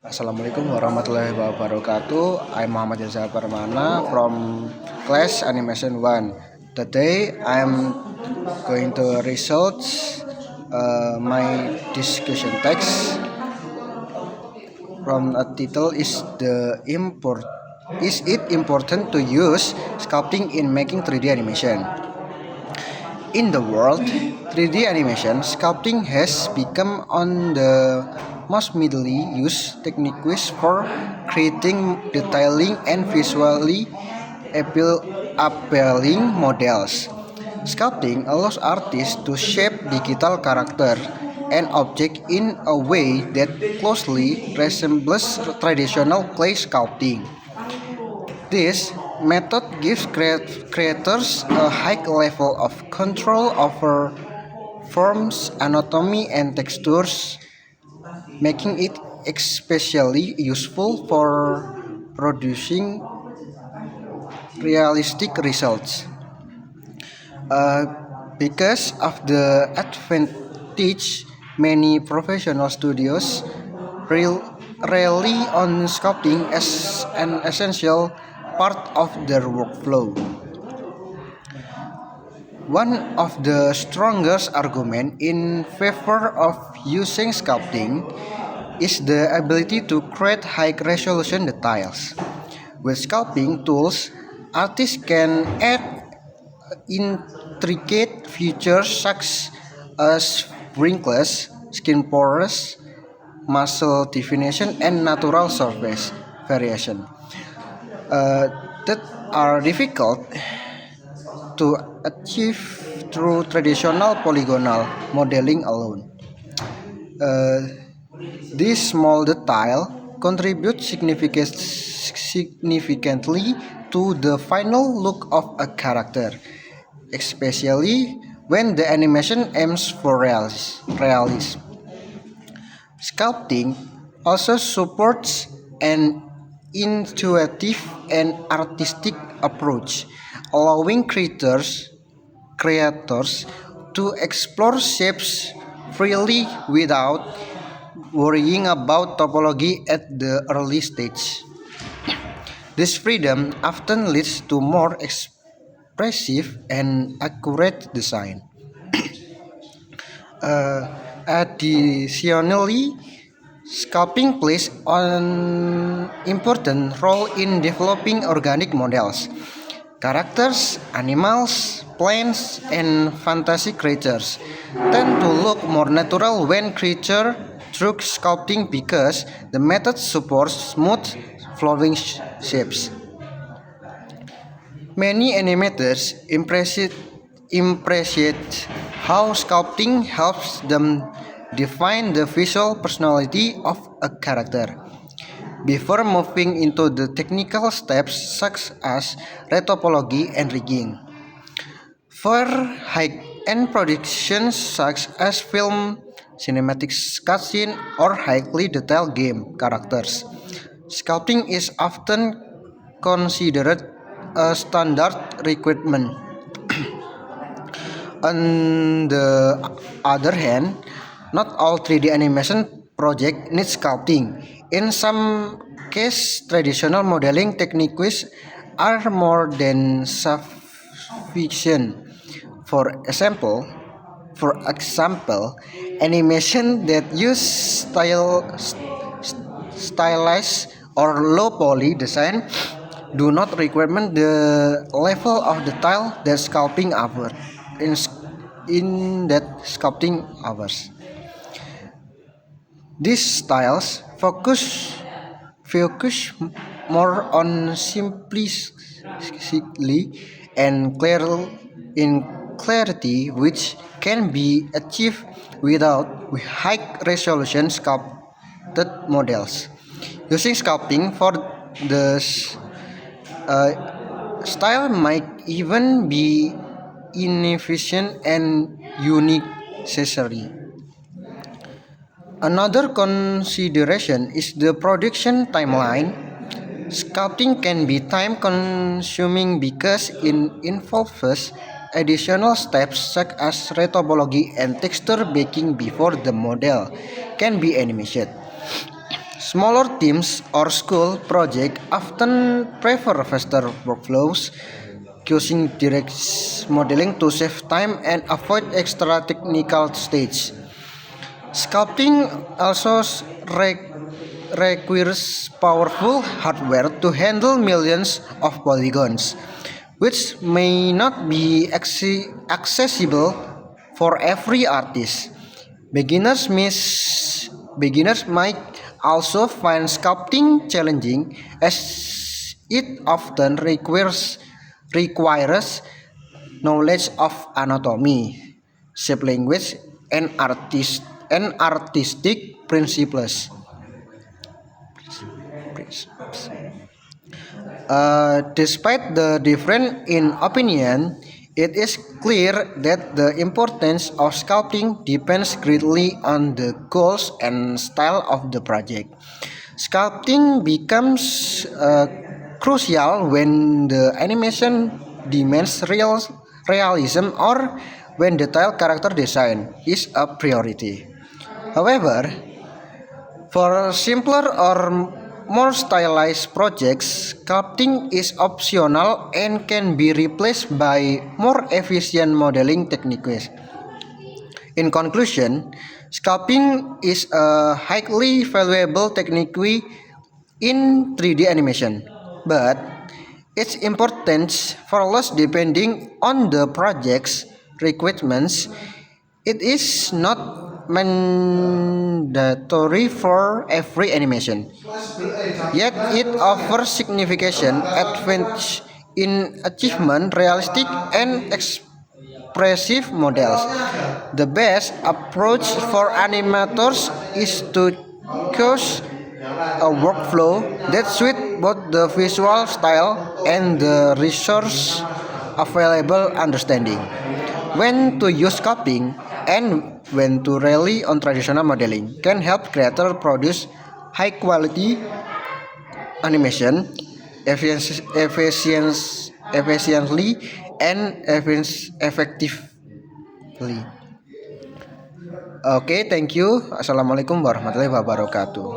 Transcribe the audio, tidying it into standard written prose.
Assalamualaikum warahmatullahi wabarakatuh. I'm Muhammad Rizal Permana from class Animation 1. Today I'm going to research my discussion text from a title is it important to use sculpting in making 3D animation? In the world, 3D animation, sculpting has become one of the most widely used techniques for creating detailing and visually appealing models. Sculpting allows artists to shape digital character and object in a way that closely resembles traditional clay sculpting. This method gives creators a high level of control over forms, anatomy, and textures, making it especially useful for producing realistic results. Uh, because of the advantage, many professional studios rely on sculpting as an essential part of their workflow. One of the strongest arguments in favor of using sculpting is the ability to create high-resolution details. With sculpting tools, artists can add intricate features such as wrinkles, skin pores, muscle definition, and natural surface variation uh, that are difficult to achieve through traditional polygonal modeling alone. Uh, this small detail contributes significantly to the final look of a character, especially when the animation aims for realism. Sculpting also supports an intuitive and artistic approach, allowing creators to explore shapes freely without worrying about topology at the early stage. This freedom often leads to more expressive and accurate design. Additionally, sculpting plays an important role in developing organic models. Characters, animals, plants, and fantasy creatures tend to look more natural when created through sculpting because the method supports smooth, flowing shapes. Many animators appreciate how sculpting helps them define the visual personality of a character. Before moving into the technical steps such as retopology and rigging. For high-end productions such as film, cinematic cutscene, or highly detailed game characters, sculpting is often considered a standard requirement. On the other hand, not all 3D animation projects need sculpting. In some cases, traditional modeling techniques are more than sufficient. For example, animation that use stylized or low poly design do not require the level of detail that sculpting offers. In that sculpting hours. These styles focus more on simplicity and clarity, which can be achieved without high resolution sculpted models. Using sculpting for the style might even be inefficient and unnecessary. Another consideration is the production timeline. Sculpting can be time consuming because it involves additional steps such as retopology and texture baking before the model can be animated. Smaller teams or school projects often prefer faster workflows, using direct modeling to save time and avoid extra technical stage. Sculpting also requires powerful hardware to handle millions of polygons, which may not be accessible for every artist. Beginners might also find sculpting challenging as it often requires knowledge of anatomy, shape language, and artistic principles. Despite the difference in opinion, it is clear that the importance of sculpting depends greatly on the goals and style of the project. Sculpting becomes crucial when the animation demands realism or when detailed character design is a priority. However, for simpler or more stylized projects, sculpting is optional and can be replaced by more efficient modeling techniques. In conclusion, sculpting is a highly valuable technique in 3D animation, but its importance varies depending on the project's requirements. It is not mandatory for every animation, yet it offers significant advantage in achievement realistic and expressive models. The best approach for animators is to choose a workflow that suits both the visual style and the resource available understanding when to use sculpting and when to rely on traditional modeling can help creators produce high quality animation efficiently and effectively. Oke, thank you. Assalamualaikum warahmatullahi wabarakatuh.